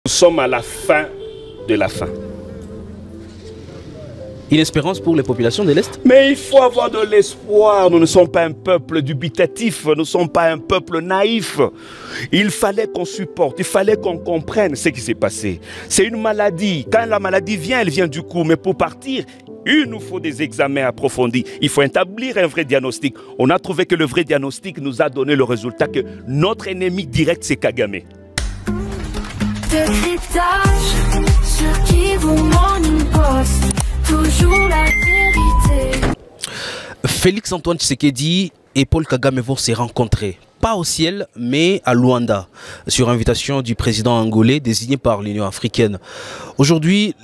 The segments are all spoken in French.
Nous sommes à la fin de la fin. Une espérance pour les populations de l'Est? Mais il faut avoir de l'espoir. Nous ne sommes pas un peuple dubitatif, nous ne sommes pas un peuple naïf. Il fallait qu'on supporte, il fallait qu'on comprenne ce qui s'est passé. C'est une maladie. Quand la maladie vient, elle vient du coup. Mais pour partir, il nous faut des examens approfondis. Il faut établir un vrai diagnostic. On a trouvé que le vrai diagnostic nous a donné le résultat que notre ennemi direct, c'est Kagame. Décryptage sur qui vous Morning Post, toujours la vérité. Félix Antoine Tshisekedi et Paul Kagame vont se rencontrer. Pas au ciel, mais à Luanda, sur invitation du président angolais désigné par l'Union africaine. Aujourd'hui,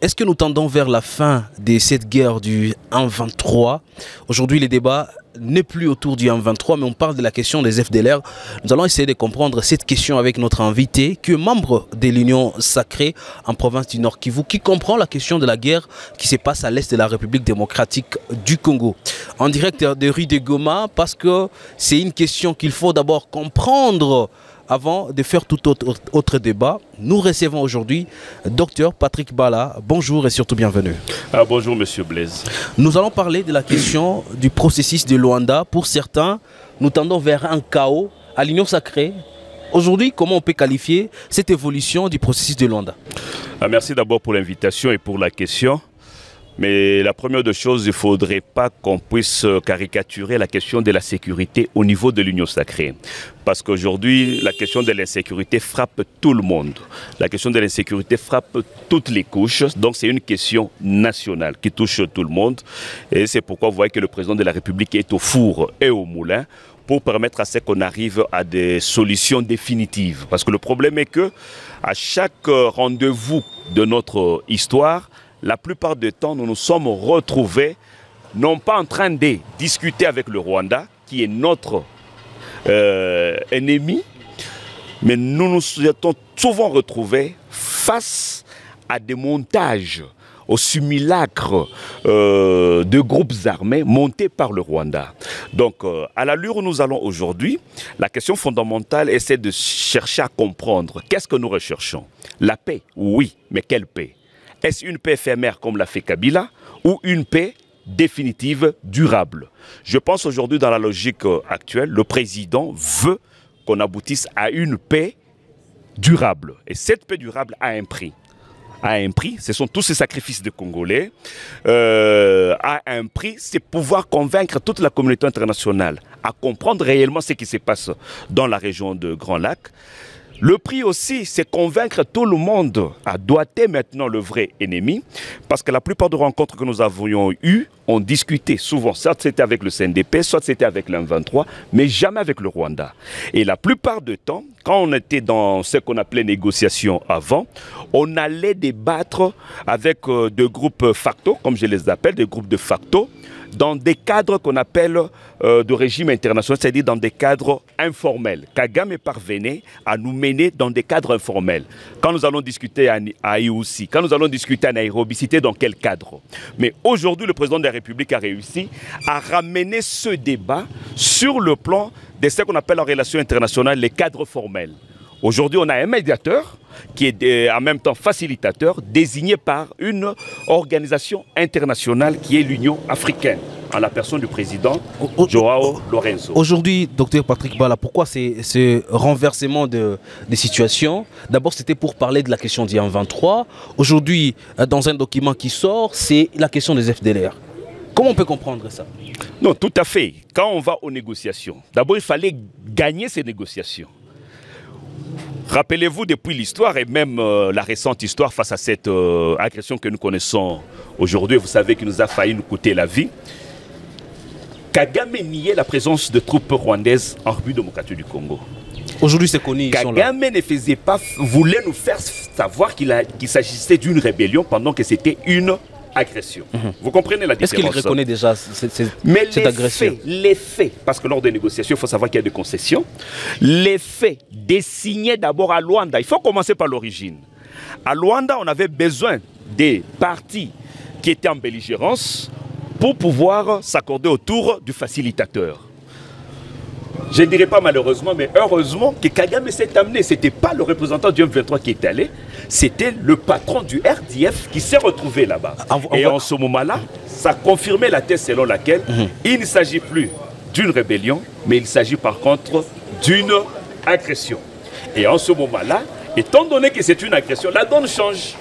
est-ce que nous tendons vers la fin de cette guerre du 1-23? Aujourd'hui, les débats n'est plus autour du 1-23, mais on parle de la question des FDLR. Nous allons essayer de comprendre cette question avec notre invité, qui est membre de l'Union sacrée en province du Nord Kivu, qui comprend la question de la guerre qui se passe à l'est de la République démocratique du Congo. En direct de rue de Goma, parce que c'est une question qu'il faut d'abord comprendre avant de faire tout autre débat. Nous recevons aujourd'hui Dr Patrick Bala. Bonjour et surtout bienvenue. Bonjour Monsieur Blaise. Nous allons parler de la question du processus de Luanda. Pour certains, nous tendons vers un chaos à l'Union sacrée. Aujourd'hui, comment on peut qualifier cette évolution du processus de Luanda? Merci d'abord pour l'invitation et pour la question. Mais la première des choses, il ne faudrait pas qu'on puisse caricaturer la question de la sécurité au niveau de l'Union sacrée. Parce qu'aujourd'hui, la question de l'insécurité frappe tout le monde. La question de l'insécurité frappe toutes les couches. Donc c'est une question nationale qui touche tout le monde. Et c'est pourquoi vous voyez que le président de la République est au four et au moulin pour permettre à ce qu'on arrive à des solutions définitives. Parce que le problème est que à chaque rendez-vous de notre histoire, la plupart du temps, nous nous sommes retrouvés, non pas en train de discuter avec le Rwanda, qui est notre ennemi, mais nous nous sommes souvent retrouvés face à des montages, au simulacre de groupes armés montés par le Rwanda. Donc, à l'allure où nous allons aujourd'hui, la question fondamentale est de chercher à comprendre qu'est-ce que nous recherchons. La paix, oui, mais quelle paix? Est-ce une paix éphémère comme l'a fait Kabila ou une paix définitive, durable? Je pense aujourd'hui dans la logique actuelle, le président veut qu'on aboutisse à une paix durable. Et cette paix durable a un prix. A un prix, ce sont tous ces sacrifices de Congolais. A un prix, c'est pouvoir convaincre toute la communauté internationale à comprendre réellement ce qui se passe dans la région de Grand Lac. Le prix aussi, c'est convaincre tout le monde à doiter maintenant le vrai ennemi, parce que la plupart des rencontres que nous avions eues ont discuté souvent, soit c'était avec le CNDP, soit c'était avec l'M23, mais jamais avec le Rwanda. Et la plupart du temps, quand on était dans ce qu'on appelait négociations avant, on allait débattre avec des groupes facto, comme je les appelle, des groupes de facto, dans des cadres qu'on appelle de régime international, c'est-à-dire dans des cadres informels. Kagame parvenait à nous mener dans des cadres informels. Quand nous allons discuter à IOC, quand nous allons discuter à Nairobi, c'était dans quel cadre? Mais aujourd'hui, le président de la République a réussi à ramener ce débat sur le plan de ce qu'on appelle en relation internationale les cadres formels. Aujourd'hui, on a un médiateur qui est en même temps facilitateur, désigné par une organisation internationale qui est l'Union africaine, en la personne du président Joao Lorenzo. Aujourd'hui, Dr Patrick Bala, pourquoi ce renversement de situation? D'abord, c'était pour parler de la question du 1-23. Aujourd'hui, dans un document qui sort, c'est la question des FDLR. Comment on peut comprendre ça? Non, tout à fait. Quand on va aux négociations, d'abord, il fallait gagner ces négociations. Rappelez-vous, depuis l'histoire et même la récente histoire face à cette agression que nous connaissons aujourd'hui, vous savez qu'il nous a failli nous coûter la vie, Kagame niait la présence de troupes rwandaises en République démocratique du Congo. Aujourd'hui, c'est connu. Kagame ne faisait pas, voulait nous faire savoir qu'il s'agissait d'une rébellion pendant que c'était une agression. Vous comprenez la différence? Est-ce qu'il reconnaît déjà cette agression? Les faits, parce que lors des négociations, il faut savoir qu'il y a des concessions. Les faits dessinés d'abord à Luanda. Il faut commencer par l'origine. À Luanda, on avait besoin des partis qui étaient en belligérance pour pouvoir s'accorder autour du facilitateur. je ne dirais pas malheureusement, mais heureusement que Kagame s'est amené. Ce n'était pas le représentant du M23 qui est allé, c'était le patron du RDF qui s'est retrouvé là-bas. Et en ce moment-là, ça confirmait la thèse selon laquelle il ne s'agit plus d'une rébellion, mais il s'agit par contre d'une agression. Et en ce moment-là, étant donné que c'est une agression, la donne change.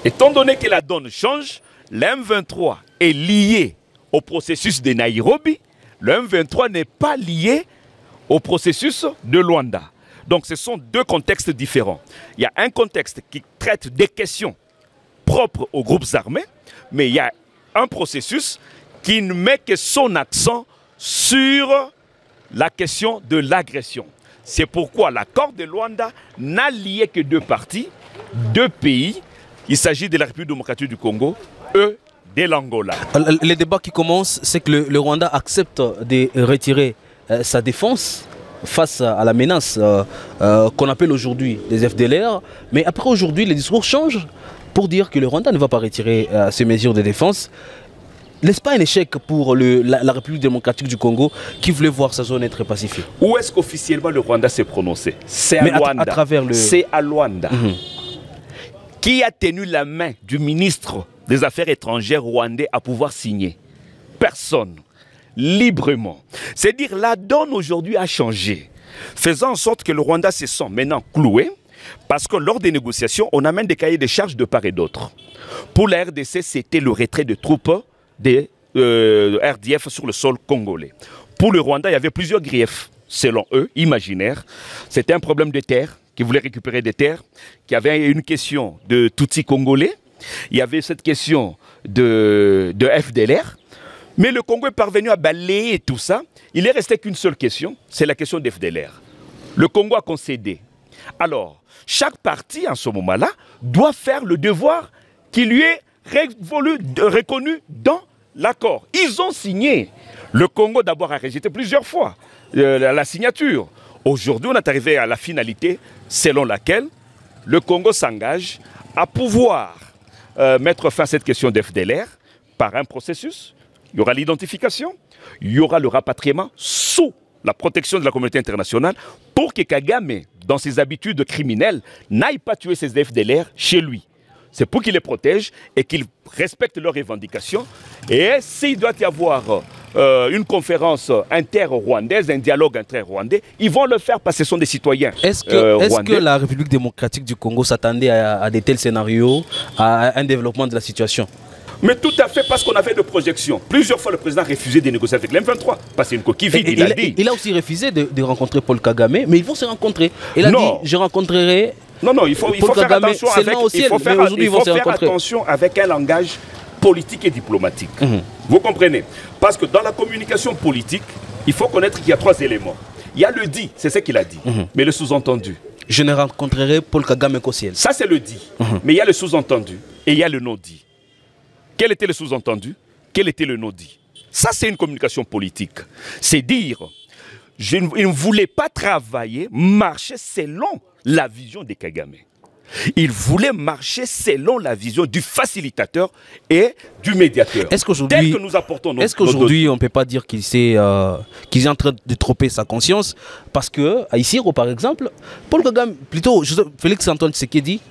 Étant donné que la donne change, le M23 est lié au processus de Nairobi. Le M23 n'est pas lié au processus de Luanda. Donc ce sont deux contextes différents. Il y a un contexte qui traite des questions propres aux groupes armés, mais il y a un processus qui ne met que son accent sur la question de l'agression. C'est pourquoi l'accord de Luanda n'a lié que deux parties, deux pays. Il s'agit de la République démocratique du Congo, eux, de l'Angola. Le débat qui commence, c'est que le Rwanda accepte de retirer sa défense face à la menace qu'on appelle aujourd'hui les FDLR. Mais après aujourd'hui, les discours changent pour dire que le Rwanda ne va pas retirer ses mesures de défense. N'est-ce pas un échec pour la République démocratique du Congo qui voulait voir sa zone être pacifiée? Où est-ce qu'officiellement le Rwanda s'est prononcé? C'est à Luanda. C'est à Luanda. Qui a tenu la main du ministre des Affaires étrangères rwandais à pouvoir signer? Personne. Librement. C'est-à-dire la donne aujourd'hui a changé, faisant en sorte que le Rwanda se sent maintenant cloué, parce que lors des négociations, on amène des cahiers de charges de part et d'autre. Pour la RDC, c'était le retrait de troupes des RDF sur le sol congolais. Pour le Rwanda, il y avait plusieurs griefs, selon eux, imaginaires. C'était un problème de terre, qui voulait récupérer des terres, qui avait une question de Tutsi congolais, il y avait cette question de FDLR, mais le Congo est parvenu à balayer tout ça. Il n'est resté qu'une seule question, c'est la question d'FDLR. Le Congo a concédé. Alors, chaque parti, en ce moment-là, doit faire le devoir qui lui est reconnu dans l'accord. Ils ont signé. Le Congo, d'abord, a rejeté plusieurs fois la signature. Aujourd'hui, on est arrivé à la finalité selon laquelle le Congo s'engage à pouvoir mettre fin à cette question d'FDLR par un processus. Il y aura l'identification, il y aura le rapatriement sous la protection de la communauté internationale pour que Kagame, dans ses habitudes criminelles, n'aille pas tuer ses FDLR chez lui. C'est pour qu'il les protège et qu'il respecte leurs revendications. Et s'il doit y avoir une conférence inter-rwandaise, un dialogue inter-rwandais, ils vont le faire parce que ce sont des citoyens Est-ce que la République démocratique du Congo s'attendait à de tels scénarios, à un développement de la situation? Mais tout à fait, parce qu'on avait de projections. Plusieurs fois, le président a refusé de négocier avec l'M23, parce que c'est une coquille vide, il a dit. Il a aussi refusé de rencontrer Paul Kagame, mais ils vont se rencontrer. Il a dit, je rencontrerai... Non, il faut faire attention avec un langage politique et diplomatique. Vous comprenez? Parce que dans la communication politique, il faut connaître qu'il y a trois éléments. Il y a le dit, c'est ce qu'il a dit, mais le sous-entendu. Je ne rencontrerai Paul Kagame qu'au ciel. Ça, c'est le dit. Mais il y a le sous-entendu et il y a le non-dit. Quel était le sous-entendu? Quel était le non-dit? Ça, c'est une communication politique. C'est dire, il ne voulait pas travailler, marcher selon la vision de Kagame. Il voulait marcher selon la vision du facilitateur et du médiateur. Est-ce qu'aujourd'hui, on ne peut pas dire qu'il est en train de tromper sa conscience? Parce que, à Isiro, par exemple, Paul Kagame, plutôt Félix Antoine Tshisekedi,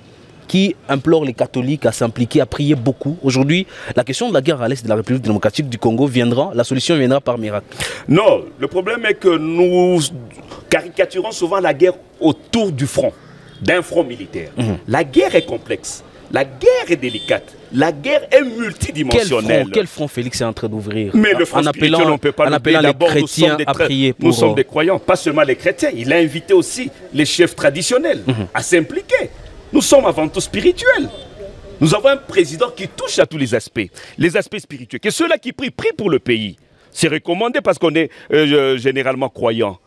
qui implore les catholiques à s'impliquer, à prier beaucoup. Aujourd'hui, la question de la guerre à l'est de la République démocratique du Congo la solution viendra par miracle. Non, le problème est que nous caricaturons souvent la guerre autour du front, d'un front militaire. La guerre est complexe, la guerre est délicate, la guerre est multidimensionnelle. Quel front Félix est en train d'ouvrir? Mais le front spirituel, on ne peut pas l'oublier. D'abord, nous sommes des croyants, pas seulement les chrétiens. Il a invité aussi les chefs traditionnels à s'impliquer. Nous sommes avant tout spirituels. Nous avons un président qui touche à tous les aspects spirituels. Que ceux-là qui prient pour le pays. C'est recommandé parce qu'on est généralement croyants.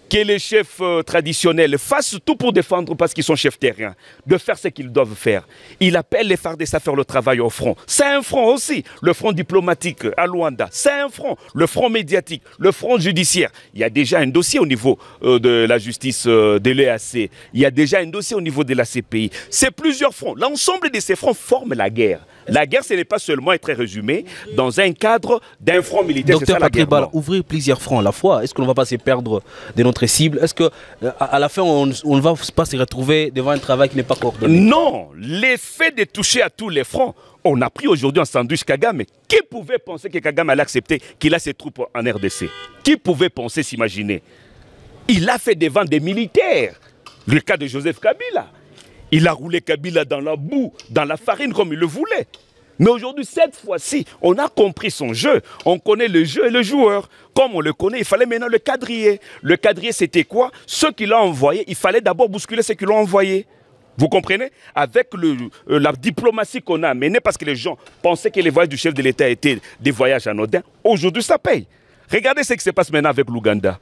Que les chefs traditionnels fassent tout pour défendre parce qu'ils sont chefs terriens, de faire ce qu'ils doivent faire. Il appelle les FARDC à faire le travail au front. C'est un front aussi. Le front diplomatique à Luanda, c'est un front. Le front médiatique, le front judiciaire. Il y a déjà un dossier au niveau de la justice de l'EAC. Il y a déjà un dossier au niveau de la CPI. C'est plusieurs fronts. L'ensemble de ces fronts forment la guerre. La guerre, ce n'est pas seulement être résumé dans un cadre d'un front militaire. Docteur la Patrick guerre. Bala, ouvrir plusieurs fronts à la fois, est-ce qu'on ne va pas se perdre de notre cible? Est-ce qu'à la fin, on ne va pas se retrouver devant un travail qui n'est pas coordonné? Non, l'effet de toucher à tous les fronts, on a pris aujourd'hui en sandwich Kagame. Qui pouvait penser que Kagame allait accepter qu'il a ses troupes en RDC? Qui pouvait penser, s'imaginer? Il a fait devant des militaires. Le cas de Joseph Kabila. Il a roulé Kabila dans la boue, dans la farine comme il le voulait. Mais aujourd'hui, cette fois-ci, on a compris son jeu. On connaît le jeu et le joueur. Comme on le connaît, il fallait maintenant le quadriller. Le quadriller, c'était quoi? Ceux qui l'ont envoyé, il fallait d'abord bousculer ceux qui l'ont envoyé. Vous comprenez? Avec la diplomatie qu'on a menée, parce que les gens pensaient que les voyages du chef de l'État étaient des voyages anodins. Aujourd'hui, ça paye. Regardez ce qui se passe maintenant avec l'Ouganda.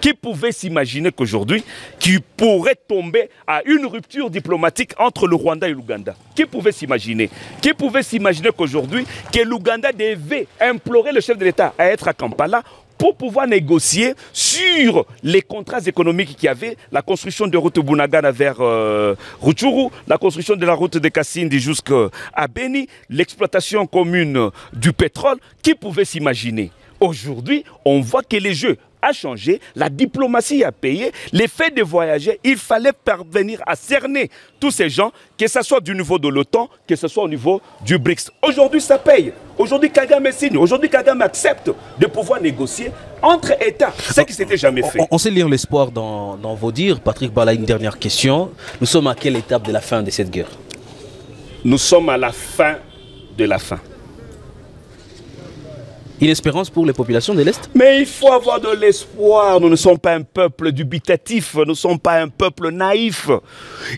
Qui pouvait s'imaginer qu'aujourd'hui, qui pourrait tomber à une rupture diplomatique entre le Rwanda et l'Ouganda? Qui pouvait s'imaginer? Qui pouvait s'imaginer qu'aujourd'hui, que l'Ouganda devait implorer le chef de l'État à être à Kampala pour pouvoir négocier sur les contrats économiques qu'il y avait, la construction de route Bunagana vers Rutshuru, la construction de la route de Kassindi jusqu'à Beni, l'exploitation commune du pétrole? Qui pouvait s'imaginer? Aujourd'hui, on voit que les jeux a changé, la diplomatie a payé, les faits de voyager, il fallait parvenir à cerner tous ces gens, que ce soit du niveau de l'OTAN, que ce soit au niveau du BRICS. Aujourd'hui, ça paye. Aujourd'hui, Kagame signe. Aujourd'hui, Kagame accepte de pouvoir négocier entre États, ce qui s'était jamais fait. On sait lire l'espoir dans vos dires. Patrick Bala, une dernière question. Nous sommes à quelle étape de la fin de cette guerre? Nous sommes à la fin de la fin. Une espérance pour les populations de l'Est? Mais il faut avoir de l'espoir. Nous ne sommes pas un peuple dubitatif. Nous ne sommes pas un peuple naïf.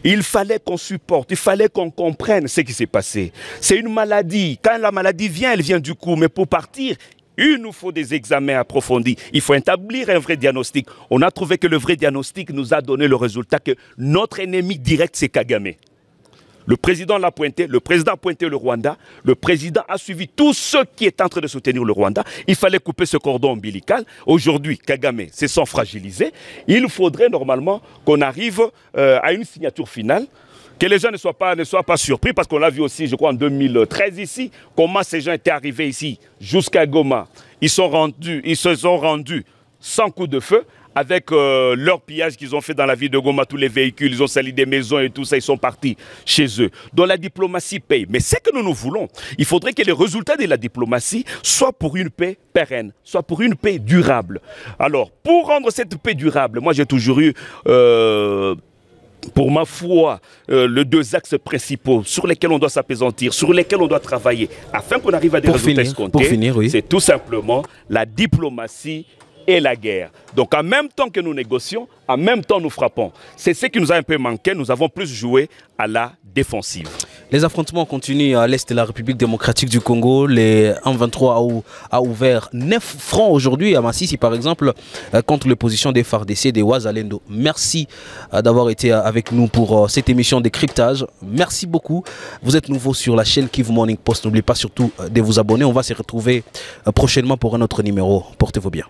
Il fallait qu'on supporte. Il fallait qu'on comprenne ce qui s'est passé. C'est une maladie. Quand la maladie vient, elle vient du coup. Mais pour partir, il nous faut des examens approfondis. Il faut établir un vrai diagnostic. On a trouvé que le vrai diagnostic nous a donné le résultat que notre ennemi direct, c'est Kagame. Le président l'a pointé, le président a pointé le Rwanda, le président a suivi tous ceux qui étaient en train de soutenir le Rwanda. Il fallait couper ce cordon ombilical. Aujourd'hui, Kagame se sent fragilisé. Il faudrait normalement qu'on arrive à une signature finale, que les gens ne soient pas surpris, parce qu'on l'a vu aussi, je crois, en 2013 ici, comment ces gens étaient arrivés ici jusqu'à Goma. Ils se sont rendus sans coup de feu, avec leur pillage qu'ils ont fait dans la ville de Goma, tous les véhicules, ils ont sali des maisons et tout ça, ils sont partis chez eux. Donc la diplomatie paye. Mais ce que nous voulons, il faudrait que les résultats de la diplomatie soient pour une paix pérenne, soient pour une paix durable. Alors, pour rendre cette paix durable, moi j'ai toujours eu... pour ma foi, les deux axes principaux sur lesquels on doit s'apaisantir, sur lesquels on doit travailler, afin qu'on arrive à des résultats escomptés, oui. C'est tout simplement la diplomatie et la guerre. Donc en même temps que nous négocions, en même temps nous frappons. C'est ce qui nous a un peu manqué, nous avons plus joué à la défensive. Les affrontements continuent à l'est de la République démocratique du Congo. Les M23 a ouvert 9 fronts aujourd'hui à Massissi, par exemple, contre les positions des FARDC et des Wazalendo. Merci d'avoir été avec nous pour cette émission de cryptage. Merci beaucoup. Vous êtes nouveau sur la chaîne Kivu Morning Post. N'oubliez pas surtout de vous abonner. On va se retrouver prochainement pour un autre numéro. Portez-vous bien.